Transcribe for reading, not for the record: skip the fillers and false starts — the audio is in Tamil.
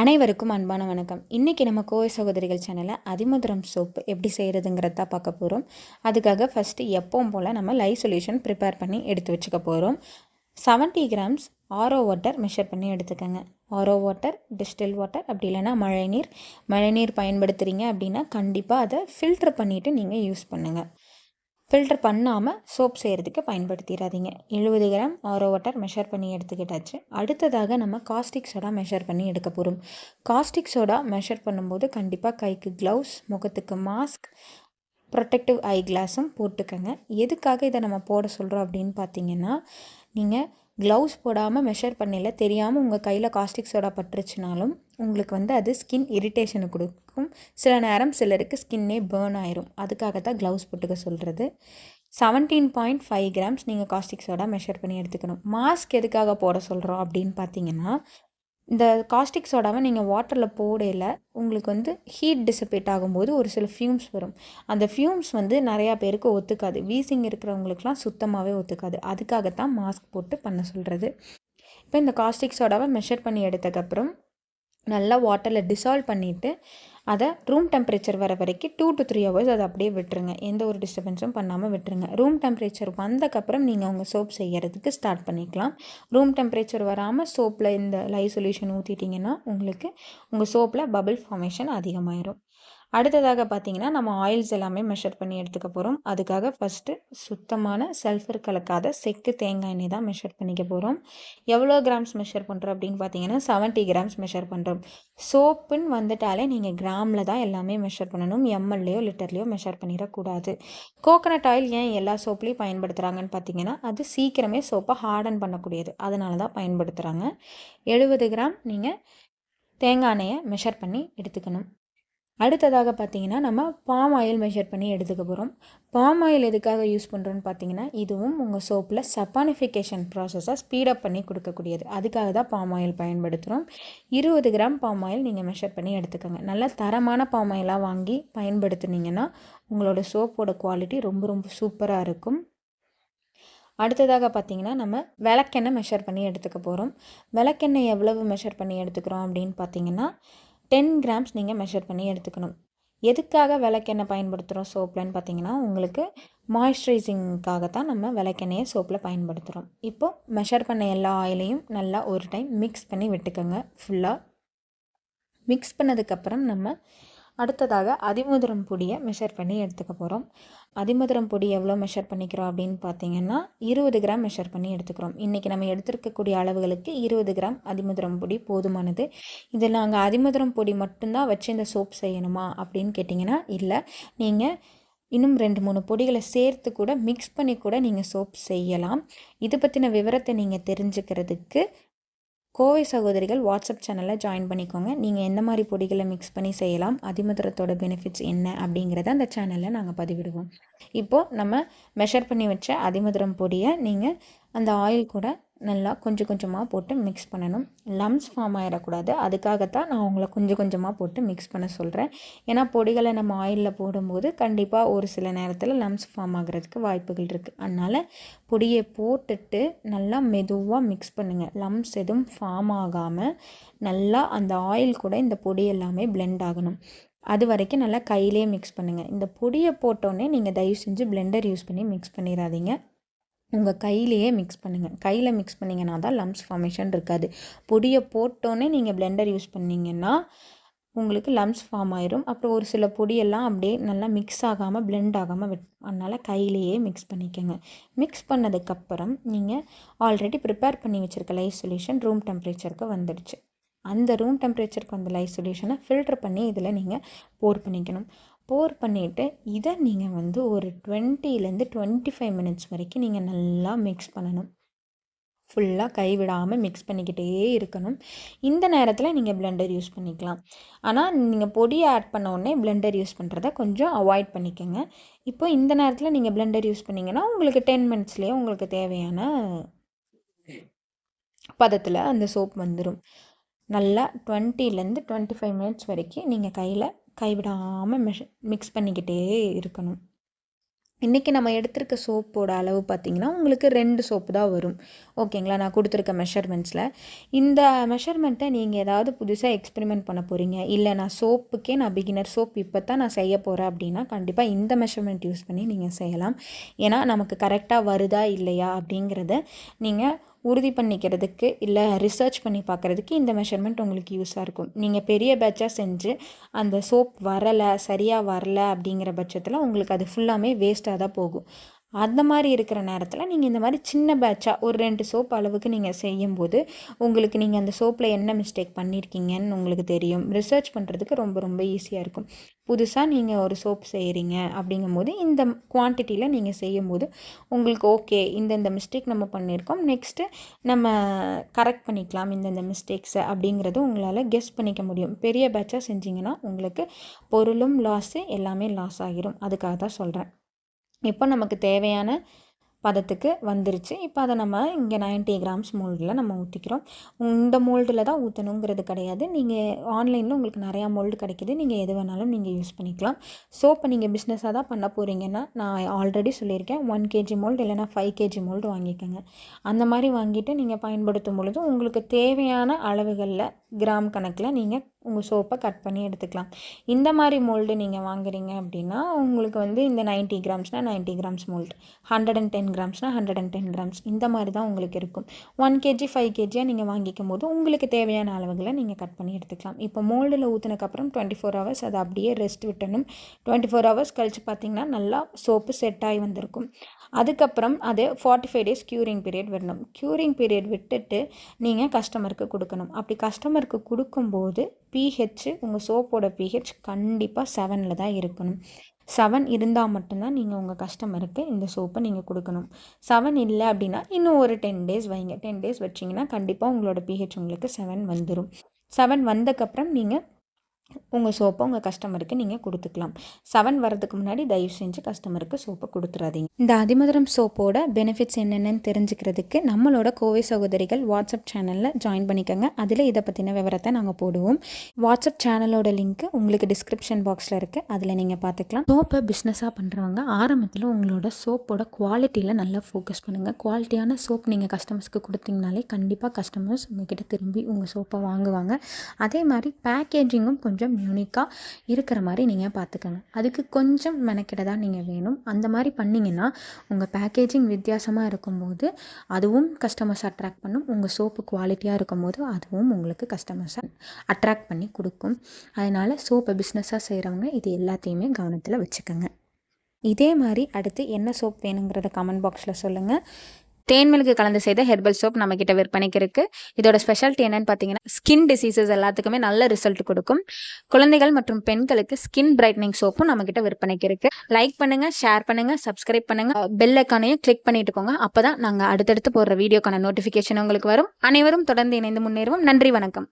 அனைவருக்கும் அன்பான வணக்கம். இன்றைக்கி நம்ம கோவை சகோதரிகள் சேனலில் அதிமதுரம் சோப்பு எப்படி செய்கிறதுங்கிறத பார்க்க போகிறோம். அதுக்காக ஃபஸ்ட்டு எப்பவும் போல் நம்ம லைவ் சொல்யூஷன் ப்ரிப்பேர் பண்ணி எடுத்து வச்சுக்க போகிறோம். 70 கிராம்ஸ் ஆரோ வாட்டர் மெஷர் பண்ணி எடுத்துக்கோங்க. ஆரோ வாட்டர், டிஸ்டில் வாட்டர், அப்படி இல்லைன்னா மழைநீர் பயன்படுத்துகிறீங்க அப்படின்னா கண்டிப்பாக அதை ஃபில்டர் பண்ணிவிட்டு நீங்கள் யூஸ் பண்ணுங்கள். ஃபில்டர் பண்ணாமல் சோப் செய்கிறதுக்கு பயன்படுத்திடாதீங்க. 70 கிராம் ஆரோ வாட்டர் மெஷர் பண்ணி எடுத்துக்கிட்டாச்சு. அடுத்ததாக நம்ம காஸ்டிக் சோடா மெஷர் பண்ணி எடுக்க போகிறோம். காஸ்டிக் சோடா மெஷர் பண்ணும்போது கண்டிப்பாக கைக்கு க்ளவுஸ், முகத்துக்கு மாஸ்க், ப்ரொடெக்டிவ் ஐ கிளாஸும் போட்டுக்கோங்க. எதுக்காக இதை நம்ம போட சொல்கிறோம் அப்படின்னு பார்த்தீங்கன்னா, நீங்கள் க்ளவுஸ் போடாமல் மெஷர் பண்ணல தெரியாமல் உங்கள் கையில் காஸ்டிக் சோடா பட்டுருச்சுனாலும் உங்களுக்கு அது ஸ்கின் இரிட்டேஷனை கொடுக்கும். சில நேரம் சிலருக்கு ஸ்கின்னே பேர்ன் ஆயிரும். அதுக்காக தான் க்ளவுஸ் போட்டுக்க சொல்கிறது. 17.5 கிராம்ஸ் நீங்கள் காஸ்டிக் சோடா மெஷர் பண்ணி எடுத்துக்கணும். மாஸ்க் எதுக்காக போட சொல்கிறோம் அப்படின்னு பார்த்தீங்கன்னா, இந்த காஸ்டிக் சோடாவை நீங்கள் வாட்டரில் போடையில் உங்களுக்கு ஹீட் டிசிபேட் ஆகும்போது ஒரு சில ஃப்யூம்ஸ் வரும். அந்த ஃப்யூம்ஸ் நிறையா பேருக்கு ஒத்துக்காது. வீசிங் இருக்கிறவங்களுக்குலாம் சுத்தமாகவே ஒத்துக்காது. அதுக்காகத்தான் மாஸ்க் போட்டு பண்ண சொல்கிறது. இப்போ இந்த காஸ்டிக் சோடாவை மெஷர் பண்ணி எடுத்ததுக்கப்புறம் நல்லா வாட்டரில் டிசால்வ் பண்ணிவிட்டு அதை ரூம் டெம்பரேச்சர் வர வரைக்கும் 2 to 3 ஹவர்ஸ் அதை அப்படியே விட்டுருங்க. எந்த ஒரு டிஸ்டர்பன்ஸும் பண்ணாமல் விட்டுருங்க. ரூம் டெம்பரேச்சர் வந்தக்கப்புறம் நீங்கள் உங்கள் சோப் செய்கிறதுக்கு ஸ்டார்ட் பண்ணிக்கலாம். ரூம் டெம்பரேச்சர் வராமல் சோப்பில் இந்த லைவ் சொல்யூஷன் ஊற்றிட்டிங்கன்னா உங்களுக்கு உங்கள் சோப்பில் பபிள் ஃபார்மேஷன் அதிகமாயிரும். அடுத்ததாக பார்த்தீங்கன்னா நம்ம ஆயில்ஸ் எல்லாமே மெஷர் பண்ணி எடுத்துக்க போகிறோம். அதுக்காக ஃபஸ்ட்டு சுத்தமான சல்ஃபர் கலக்காத செக்கு தேங்காய் எண்ணெய் தான் மெஷர் பண்ணிக்க போகிறோம். எவ்வளோ கிராம்ஸ் மெஷர் பண்ணுறோம் அப்படின்னு பார்த்தீங்கன்னா 70 கிராம்ஸ் மெஷர் பண்ணுறோம். சோப்புன்னு வந்துட்டாலே நீங்கள் கிராமில் தான் எல்லாமே மெஷர் பண்ணணும். எம்எல்லையோ லிட்டர்லையோ மெஷர் பண்ணிடக்கூடாது. கோகனட் ஆயில் ஏன் எல்லா சோப்லேயும் பயன்படுத்துகிறாங்கன்னு பார்த்தீங்கன்னா அது சீக்கிரமே சோப்பை ஹார்டன் பண்ணக்கூடியது. அதனால தான் பயன்படுத்துகிறாங்க. 70 கிராம் நீங்கள் தேங்காய் எண்ணெயை மெஷர் பண்ணி எடுத்துக்கணும். அடுத்ததாக பார்த்தீங்கன்னா நம்ம பாம் ஆயில் மெஷர் பண்ணி எடுத்துக்க போகிறோம். பாம் ஆயில் எதுக்காக யூஸ் பண்ணுறோன்னு பார்த்தீங்கன்னா இதுவும் உங்கள் சோப்பில் சப்பானிஃபிகேஷன் ப்ராசஸை ஸ்பீடப் பண்ணி கொடுக்கக்கூடியது. அதுக்காக தான் பாம் ஆயில் பயன்படுத்துகிறோம். 20 கிராம் பாம் ஆயில் நீங்கள் மெஷர் பண்ணி எடுத்துக்கோங்க. நல்ல தரமான பாம் ஆயிலாக வாங்கி பயன்படுத்துனீங்கன்னா உங்களோட சோப்போட குவாலிட்டி ரொம்ப ரொம்ப சூப்பராக இருக்கும். அடுத்ததாக பார்த்தீங்கன்னா நம்ம விளக்கெண்ணெய் மெஷர் பண்ணி எடுத்துக்க போகிறோம். விளக்கெண்ணெய் எவ்வளவு மெஷர் பண்ணி எடுத்துக்கிறோம் அப்படின்னு பார்த்தீங்கன்னா 10 கிராம்ஸ் நீங்கள் மெஷர் பண்ணி எடுத்துக்கணும். எதுக்காக விளக்கெண்ணெய் பயன்படுத்துகிறோம் சோப்லன்னு பார்த்தீங்கன்னா உங்களுக்கு மாய்ஸ்சரைசிங்காக தான் நம்ம விளக்கெண்ணெயை சோப்பில் பயன்படுத்துகிறோம். இப்போது மெஷர் பண்ண எல்லா ஆயிலையும் நல்லா ஒரு டைம் மிக்ஸ் பண்ணி விட்டுக்கோங்க. ஃபுல்லாக மிக்ஸ் பண்ணதுக்கப்புறம் நம்ம அடுத்ததாக அதிமதுரம் பொடியை மெஷர் பண்ணி எடுத்துக்க போகிறோம். அதிமதுரம் பொடி எவ்வளோ மெஷர் பண்ணிக்கிறோம் அப்படின்னு பார்த்தீங்கன்னா 20 கிராம் மெஷர் பண்ணி எடுத்துக்கிறோம். இன்றைக்கி நம்ம எடுத்துருக்கக்கூடிய அளவுகளுக்கு 20 கிராம் அதிமதுரம் பொடி போதுமானது. இதில் நாங்கள் அதிமதுரம் பொடி மட்டும்தான் வச்சு இந்த சோப் செய்யணுமா அப்படின்னு கேட்டிங்கன்னா இல்லை, நீங்கள் இன்னும் 2-3 பொடிகளை சேர்த்து கூட மிக்ஸ் பண்ணி கூட நீங்கள் சோப் செய்யலாம். இது பற்றின விவரத்தை நீங்கள் தெரிஞ்சுக்கிறதுக்கு கோவை சகோதரிகள் வாட்ஸ்அப் சேனலில் ஜாயின் பண்ணிக்கோங்க. நீங்கள் எந்த மாதிரி பொடிகளை மிக்ஸ் பண்ணி செய்யலாம், அதிமதுரத்தோட பெனிஃபிட்ஸ் என்ன அப்படிங்கிறத அந்த சேனலில் நாங்கள் பதிவிடுவோம். இப்போது நம்ம மெஷர் பண்ணி வச்ச அதிமதுரம் பொடியை நீங்கள் அந்த ஆயில் கூட நல்லா கொஞ்சம் கொஞ்சமாக போட்டு மிக்ஸ் பண்ணணும். லம்ஸ் ஃபார்ம் ஆகிடக்கூடாது. அதுக்காகத்தான் நான் உங்களை கொஞ்சம் கொஞ்சமாக போட்டு மிக்ஸ் பண்ண சொல்கிறேன். ஏன்னா பொடிகளை நம்ம ஆயிலில் போடும்போது கண்டிப்பாக ஒரு சில நேரத்தில் லம்ஸ் ஃபார்ம் ஆகிறதுக்கு வாய்ப்புகள் இருக்குது. அதனால் பொடியை போட்டுட்டு நல்லா மெதுவாக மிக்ஸ் பண்ணுங்கள். லம்ஸ் எதுவும் ஃபார்ம் ஆகாமல் நல்லா அந்த ஆயில் கூட இந்த பொடி எல்லாமே பிளெண்ட் ஆகணும். அது வரைக்கும் நல்லா கையிலே மிக்ஸ் பண்ணுங்கள். இந்த பொடியை போட்டோன்னே நீங்கள் தயவு செஞ்சு பிளெண்டர் யூஸ் பண்ணி மிக்ஸ் பண்ணிடாதீங்க. உங்கள் கையிலையே மிக்ஸ் பண்ணுங்கள். கையில் மிக்ஸ் பண்ணிங்கன்னா தான் லம்ஸ் ஃபார்மேஷன் இருக்காது. பொடியை போட்டோன்னே நீங்கள் பிளெண்டர் யூஸ் பண்ணிங்கன்னா உங்களுக்கு லம்ஸ் ஃபார்ம் ஆயிரும். அப்புறம் ஒரு சில பொடியெல்லாம் அப்படியே நல்லா மிக்ஸ் ஆகாமல் பிளெண்ட் ஆகாமல் அதனால் கையிலையே மிக்ஸ் பண்ணிக்கோங்க. மிக்ஸ் பண்ணதுக்கப்புறம் நீங்கள் ஆல்ரெடி ப்ரிப்பேர் பண்ணி வச்சுருக்க லைவ் சொல்யூஷன் ரூம் டெம்பரேச்சருக்கு வந்துடுச்சு. அந்த ரூம் டெம்பரேச்சருக்கு வந்த லைவ் சொல்யூஷனை ஃபில்டர் பண்ணி இதில் நீங்கள் போர் பண்ணிக்கணும். போர் பண்ணிவிட்டு இதை நீங்கள் ஒரு 20 to 25 மினிட்ஸ் வரைக்கும் நீங்கள் நல்லா மிக்ஸ் பண்ணணும். ஃபுல்லாக கைவிடாமல் மிக்ஸ் பண்ணிக்கிட்டே இருக்கணும். இந்த நேரத்தில் நீங்கள் பிளெண்டர் யூஸ் பண்ணிக்கலாம். ஆனால் நீங்கள் பொடியை ஆட் பண்ண உடனே பிளெண்டர் யூஸ் பண்ணுறத கொஞ்சம் அவாய்ட் பண்ணிக்கோங்க. இப்போ இந்த நேரத்தில் நீங்கள் பிளெண்டர் யூஸ் பண்ணிங்கன்னா உங்களுக்கு 10 மினிட்ஸ்லேயே உங்களுக்கு தேவையான பதத்தில் அந்த சோப் வந்துடும். நல்லா 20 to 25 மினிட்ஸ் வரைக்கும் நீங்கள் கைவிடாமல் மிக்ஸ் பண்ணிக்கிட்டே இருக்கணும். இன்றைக்கி நம்ம எடுத்திருக்க சோப்போட அளவு பார்த்திங்கன்னா உங்களுக்கு 2 சோப்பு தான் வரும். ஓகேங்களா? நான் கொடுத்துருக்க மெஷர்மெண்ட்ஸில். இந்த மெஷர்மெண்ட்டை நீங்கள் ஏதாவது புதுசாக எக்ஸ்பெரிமெண்ட் பண்ண போகிறீங்க, இல்லை நான் சோப்புக்கே நான் பிகினர் சோப் இப்போ தான் நான் செய்ய போகிறேன் அப்படின்னா, கண்டிப்பாக இந்த மெஷர்மெண்ட் யூஸ் பண்ணி நீங்கள் செய்யலாம். ஏன்னா நமக்கு கரெக்டாக வருதா இல்லையா அப்படிங்கிறத நீங்கள் உறுதி பண்ணிக்கிறதுக்கு, இல்லை ரிசர்ச் பண்ணி பார்க்குறதுக்கு இந்த மெஷர்மெண்ட் உங்களுக்கு யூஸாக இருக்கும். நீங்கள் பெரிய பேட்சாக செஞ்சு அந்த சோப் சரியாக வரல அப்படிங்கிற பட்சத்தில் உங்களுக்கு அது ஃபுல்லாமே வேஸ்ட்டாக தான் போகும். அந்த மாதிரி இருக்கிற நேரத்தில் நீங்கள் இந்த மாதிரி சின்ன பேட்சாக ஒரு 2 சோப் அளவுக்கு நீங்கள் செய்யும்போது உங்களுக்கு நீங்கள் அந்த சோப்பில் என்ன மிஸ்டேக் பண்ணியிருக்கீங்கன்னு உங்களுக்கு தெரியும். ரிசர்ச் பண்ணுறதுக்கு ரொம்ப ரொம்ப ஈஸியாக இருக்கும். புதுசாக நீங்கள் ஒரு சோப் செய்கிறீங்க அப்படிங்கும்போது இந்த குவான்டிட்டியில் நீங்கள் செய்யும்போது உங்களுக்கு ஓகே, இந்த மிஸ்டேக் நம்ம பண்ணியிருக்கோம், நெக்ஸ்ட்டு நம்ம கரெக்ட் பண்ணிக்கலாம் இந்தந்த மிஸ்டேக்ஸை அப்படிங்கிறது உங்களால் கெஸ் பண்ணிக்க முடியும். பெரிய பேட்சாக செஞ்சிங்கன்னா உங்களுக்கு பொருளும் லாஸு, எல்லாமே லாஸ் ஆகிரும். அதுக்காக தான் சொல்கிறேன். இப்போ நமக்கு தேவையான பதத்துக்கு வந்துருச்சு. இப்போ அதை நம்ம இங்கே 90 கிராம்ஸ் மோல்டில் நம்ம ஊற்றிக்கிறோம். இந்த மோல்டில் தான் ஊற்றணுங்கிறது கிடையாது. நீங்கள் ஆன்லைனில் உங்களுக்கு நிறையா மோல்டு கிடைக்கிது. நீங்கள் எது வேணாலும் நீங்கள் யூஸ் பண்ணிக்கலாம். சோப்பை நீங்கள் பிஸ்னஸாக தான் பண்ண போகிறீங்கன்னா, நான் ஆல்ரெடி சொல்லியிருக்கேன், 1 கேஜி மோல்டு இல்லைனா 5 கேஜி மோல்டு வாங்கிக்கோங்க. அந்த மாதிரி வாங்கிட்டு நீங்கள் பயன்படுத்தும் பொழுது உங்களுக்கு தேவையான அளவுகளில் கிராம் கணக்கில் நீங்கள் உங்கள் சோப்பை கட் பண்ணி எடுத்துக்கலாம். இந்த மாதிரி மோல்டு நீங்கள் வாங்குறீங்க அப்படின்னா உங்களுக்கு இந்த 90 கிராம்ஸ்னால் 90 கிராம்ஸ் மோல்டு, 110 கிராம்ஸ்னால் 110 கிராம்ஸ், இந்த மாதிரி தான் உங்களுக்கு இருக்கும். 1 கேஜி 5 கேஜியாக நீங்கள் வாங்கிக்கும் போது உங்களுக்கு தேவையான அளவுகளை நீங்கள் கட் பண்ணி எடுத்துக்கலாம். இப்போ மோல்டில் ஊற்றினதுக்கப்புறம் 24 ஹவர்ஸ் அதை அப்படியே ரெஸ்ட் விட்டணும். 24 ஹவர்ஸ் கழித்து பார்த்திங்கன்னா நல்லா சோப்பு செட் ஆகி வந்திருக்கும். அதுக்கப்புறம் அது 45 டேஸ் க்யூரிங் பீரியட் வரணும். க்யூரிங் பீரியட் விட்டுட்டு நீங்கள் கஸ்டமருக்கு கொடுக்கணும். அப்படி கஸ்டமருக்கு கொடுக்கும்போது பிஹெச், உங்கள் சோப்போட பிஹெச் கண்டிப்பாக 7 தான் இருக்கணும். 7 இருந்தால் மட்டும்தான் நீங்கள் உங்கள் கஸ்டமருக்கு இந்த சோப்பை நீங்கள் கொடுக்கணும். 7 இல்லை அப்படின்னா இன்னும் ஒரு 10 டேஸ் வைங்க. 10 டேஸ் வச்சிங்கன்னா கண்டிப்பாக உங்களோட பிஹெச் உங்களுக்கு 7 வந்துடும். 7 வந்தக்கப்புறம் நீங்கள் உங்கள் சோப்பை உங்கள் கஸ்டமருக்கு நீங்கள் கொடுத்துக்கலாம். 7 வரதுக்கு முன்னாடி தயவு செஞ்சு கஸ்டமருக்கு சோப்பை கொடுத்துடாதீங்க. இந்த அதிமதுரம் சோப்போட பெனிஃபிட்ஸ் என்னென்னு தெரிஞ்சுக்கிறதுக்கு நம்மளோட கோவை சகோதரிகள் வாட்ஸ்அப் சேனலில் ஜாயின் பண்ணிக்கோங்க. அதில் இதை பற்றின விவரத்தை நாங்கள் போடுவோம். வாட்ஸ்அப் சேனலோட லிங்க்கு உங்களுக்கு டிஸ்கிரிப்ஷன் பாக்ஸில் இருக்குது, அதில் நீங்கள் பார்த்துக்கலாம். சோப்பை பிஸ்னஸாக பண்ணுறவங்க ஆரம்பத்தில் உங்களோட சோப்போட குவாலிட்டியில் நல்லா ஃபோக்கஸ் பண்ணுங்கள். குவாலிட்டியான சோப் நீங்கள் கஸ்டமர்ஸ்க்கு கொடுத்தீங்கனாலே கண்டிப்பாக கஸ்டமர்ஸ் உங்கள்கிட்ட திரும்பி உங்கள் சோப்பை வாங்குவாங்க. அதே மாதிரி பேக்கேஜிங்கும் கொஞ்சம் யூனிக்காக இருக்கிற மாதிரி நீங்கள் பார்த்துக்கோங்க. அதுக்கு கொஞ்சம் மெனக்கிட தான் நீங்கள் வேணும். அந்த மாதிரி பண்ணிங்கன்னா உங்கள் பேக்கேஜிங் வித்தியாசமாக இருக்கும்போது அதுவும் கஸ்டமர்ஸ் அட்ராக்ட் பண்ணும். உங்கள் சோப்பு குவாலிட்டியாக இருக்கும்போது அதுவும் உங்களுக்கு கஸ்டமர்ஸை அட்ராக்ட் பண்ணி கொடுக்கும். அதனால் சோப்பை பிஸ்னஸாக செய்கிறவங்க இது எல்லாத்தையுமே கவனத்தில் வச்சுக்கோங்க. இதே மாதிரி அடுத்து என்ன சோப் வேணுங்கிறத கமெண்ட் பாக்ஸில் சொல்லுங்கள். தேன்மிளகு கலந்து செய்த ஹெர்பல் சோப் நம்மக்கிட்ட விற்பனைக்கு இருக்குது. இதோட ஸ்பெஷாலிட்டி என்னென்னு பார்த்தீங்கன்னா, ஸ்கின் டிசீசஸ் எல்லாத்துக்குமே நல்ல ரிசல்ட் கொடுக்கும். குழந்தைகள் மற்றும் பெண்களுக்கு ஸ்கின் பிரைட்னிங் சோப்பும் நம்மக்கிட்ட விற்பனைக்கு இருக்குது. லைக் பண்ணுங்கள், ஷேர் பண்ணுங்கள், சப்ஸ்கிரைப் பண்ணுங்கள், பெல் ஐக்கானையும் கிளிக் பண்ணிட்டு போங்க. அப்போ தான் நாங்கள் அடுத்தடுத்து போடுற வீடியோக்கான நோட்டிஃபிகேஷன் உங்களுக்கு வரும். அனைவரும் தொடர்ந்து இணைந்து முன்னேறுவோம். நன்றி, வணக்கம்.